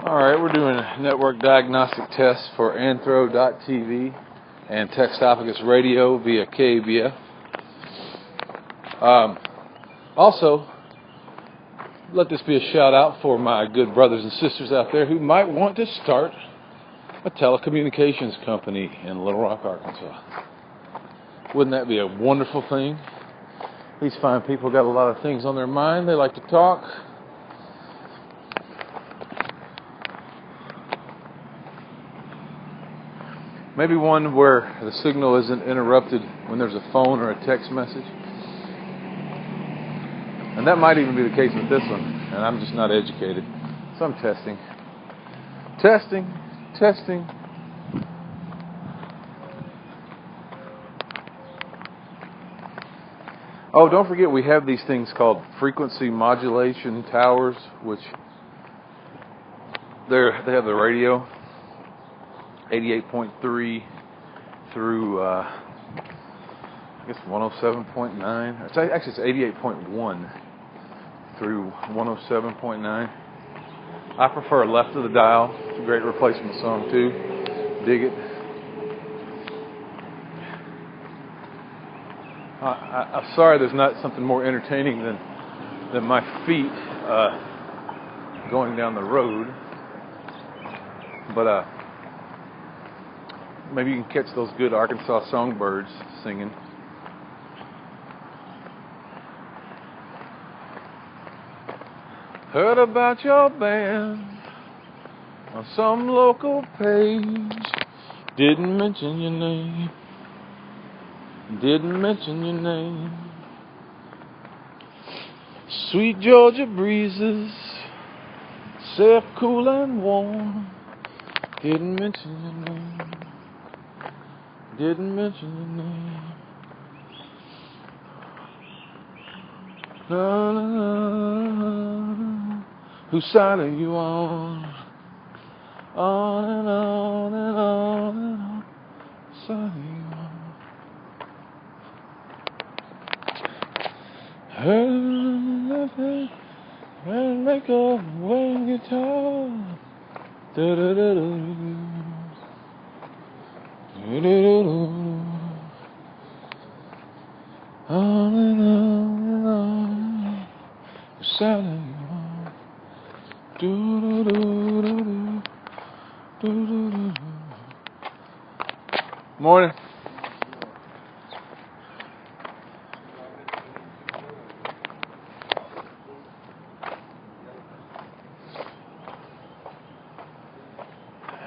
Alright, we're doing a network diagnostic test for Anthro TV and Textophagus Radio via KBF. Also, let this be a shout out for my good brothers and sisters out there who might want to start a telecommunications company in Little Rock, Arkansas. Wouldn't that be a wonderful thing? These fine people got a lot of things on their mind. They like to talk. Maybe one where the signal isn't interrupted when there's a phone or a text message. And that might even be the case with this one. And I'm just not educated. So I'm testing. Testing. Oh, don't forget we have these things called frequency modulation towers, which they have the radio. 88.3 through, I guess 107.9. Actually, it's 88.1 through 107.9. I prefer left of the dial. It's a great replacement song, too. Dig it. I'm sorry there's not something more entertaining than my feet going down the road. But, maybe you can catch those good Arkansas songbirds singing. Heard about your band on some local page. Didn't mention your name. Sweet Georgia breezes, safe, cool and warm. Didn't mention your name. Whose side are you on? On and on and on and on. Whose side are you on? And make a wind guitar. On and on, side of you on. Do. Morning.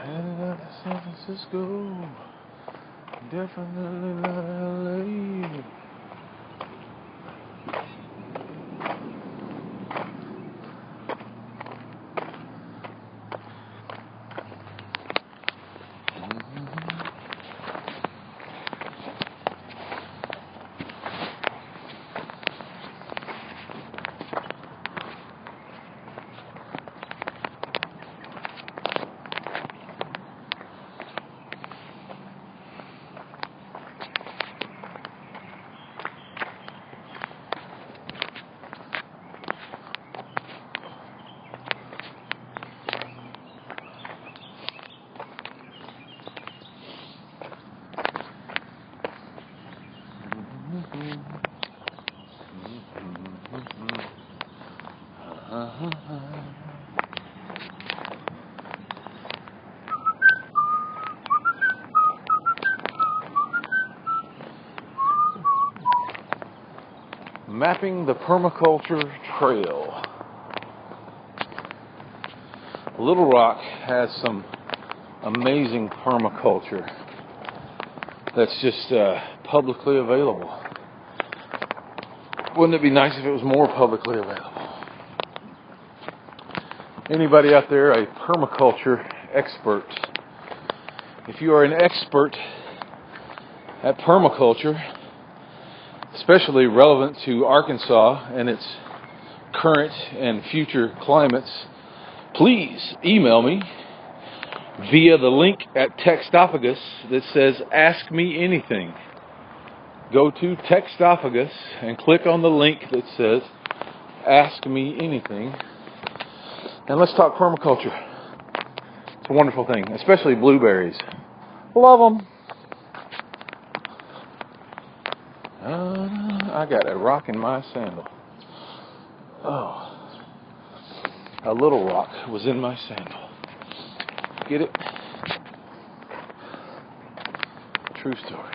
Headed out to San Francisco. Definitely not LA. Mapping the permaculture trail. Little Rock has some amazing permaculture that's just publicly available. Wouldn't it be nice if it was more publicly available? Anybody out there, a permaculture expert? If you are an expert at permaculture, especially relevant to Arkansas and its current and future climates, please email me via the link at Textophagus that says Ask Me Anything. Go to Textophagus and click on the link that says Ask Me Anything, and let's talk permaculture. It's a wonderful thing, especially blueberries. Love them. I got a rock in my sandal. Oh, a little rock was in my sandal. Get it? True story.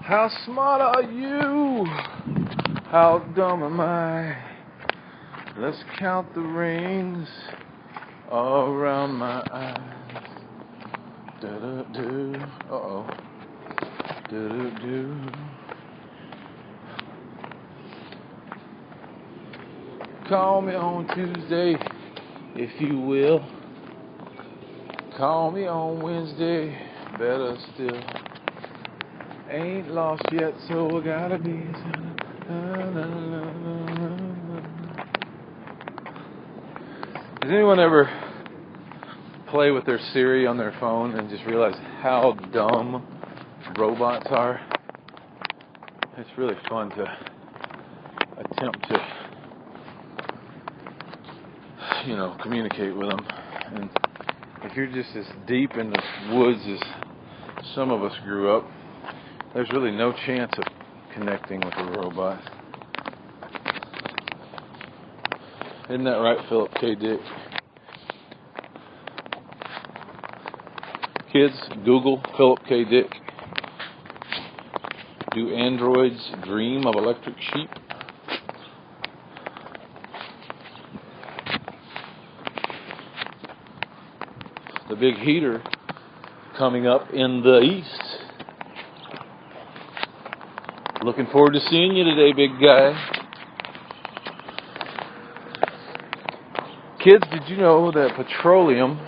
How smart are you? How dumb am I? Let's count the rings all around my eyes. Do-do-do. Uh-oh. Do-do-do. Call me on Tuesday, if you will. Call me on Wednesday, better still. Ain't lost yet, so I gotta be. Does anyone ever play with their Siri on their phone and just realize how dumb robots are? It's really fun to attempt to, communicate with them. And if you're just as deep in the woods as some of us grew up, there's really no chance of connecting with a robot. Isn't that right, Philip K. Dick? Kids, Google Philip K. Dick. Do androids dream of electric sheep? The big heater coming up in the east. Looking forward to seeing you today, big guy. Kids, did you know that petroleum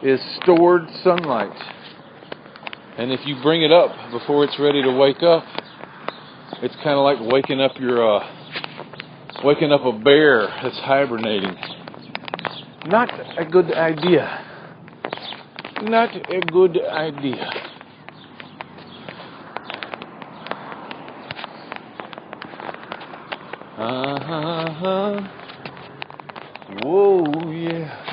is stored sunlight? And if you bring it up before it's ready to wake up, it's kind of like waking up a bear that's hibernating. Not a good idea. Not a good idea. Whoa, yeah.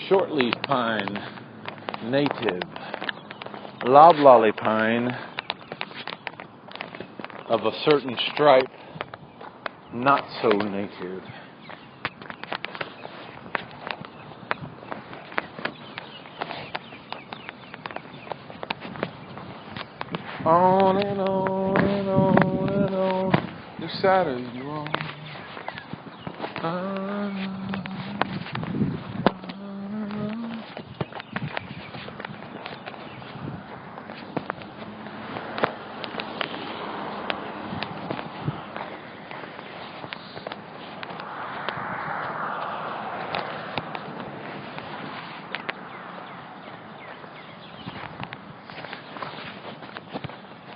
Shortleaf pine, native. Loblolly pine, of a certain stripe, not so native. On and on and on and on, decided you wrong.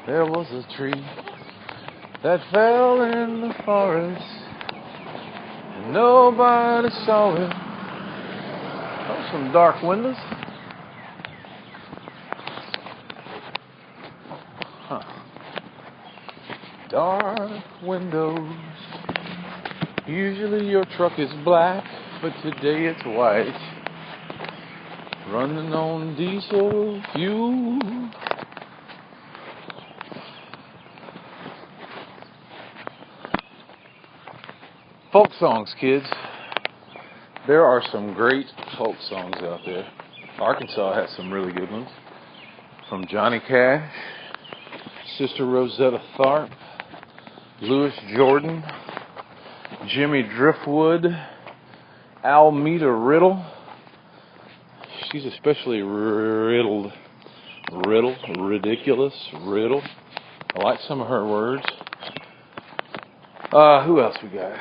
There was a tree that fell in the forest, and nobody saw it. Oh, some dark windows. Huh. Dark windows. Usually your truck is black, but today it's white. Running on diesel fuel. Folk songs, kids. There are some great folk songs out there. Arkansas has some really good ones. From Johnny Cash, Sister Rosetta Tharpe, Louis Jordan, Jimmy Driftwood, Almeda Riddle. She's especially riddled. Ridiculous, riddle. I like some of her words. Who else we got?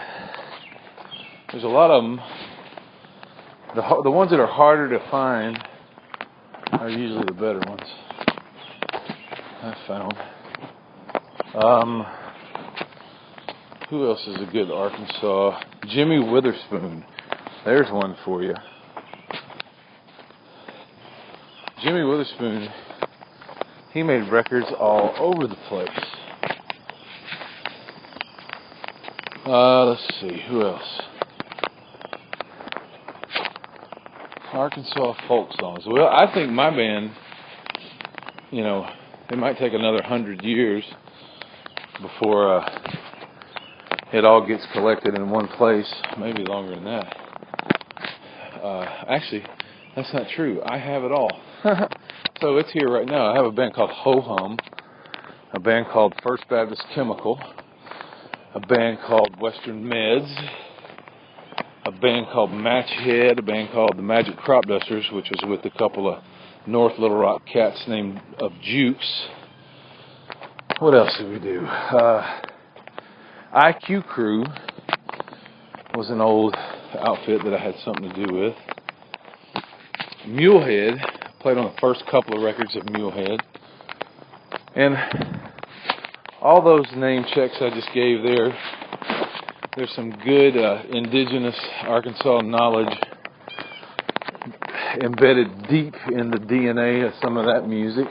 There's a lot of them. The ones that are harder to find are usually the better ones, I found. Who else is a good Arkansas? Jimmy Witherspoon. There's one for you. Jimmy Witherspoon, he made records all over the place. Let's see, who else? Arkansas folk songs. Well, I think my band, it might take another 100 years before it all gets collected in one place. Maybe longer than that. Actually, that's not true. I have it all. So it's here right now. I have a band called Ho Hum, a band called First Baptist Chemical, a band called Western Meds, a band called Matchhead, a band called the Magic Crop Dusters, which was with a couple of North Little Rock cats named of Jukes. What else did we do? IQ Crew was an old outfit that I had something to do with. Mulehead, played on the first couple of records of Mulehead. And all those name checks I just gave there, there's some good indigenous Arkansas knowledge embedded deep in the DNA of some of that music.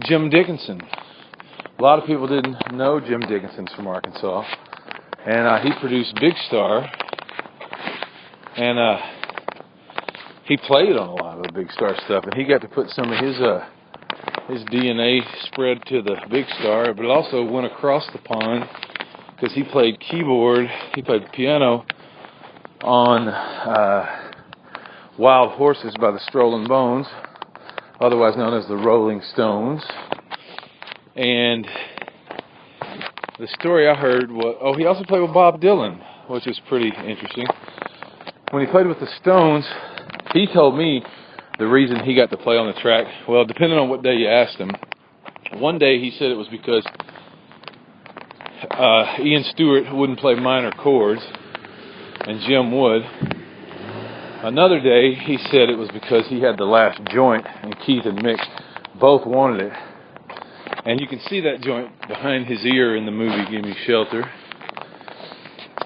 Jim Dickinson. A lot of people didn't know Jim Dickinson's from Arkansas. And he produced Big Star. And he played on a lot of the Big Star stuff. And he got to put some of his DNA spread to the Big Star. But it also went across the pond because he played keyboard. He played piano on Wild Horses by the Strolling Bones, otherwise known as the Rolling Stones. And the story I heard was, he also played with Bob Dylan, which is pretty interesting. When he played with the Stones, he told me the reason he got to play on the track, well, depending on what day you asked him. One day he said it was because Ian Stewart wouldn't play minor chords, and Jim would. Another day he said it was because he had the last joint, and Keith and Mick both wanted it. And you can see that joint behind his ear in the movie Give Me Shelter.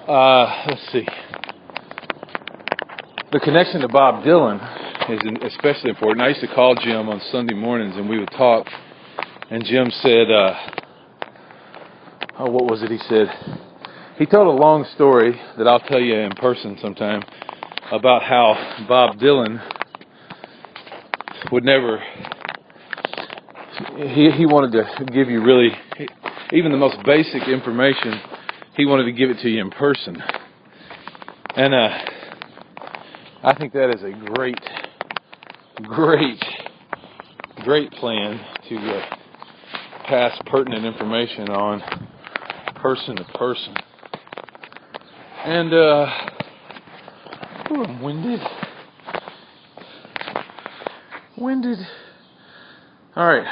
Let's see. The connection to Bob Dylan is especially important. I used to call Jim on Sunday mornings and we would talk. And Jim said, what was it he said? He told a long story that I'll tell you in person sometime about how Bob Dylan would never... He wanted to give you really, even the most basic information, he wanted to give it to you in person. And I think that is a great plan to pass pertinent information on person to person. And, I'm winded. All right.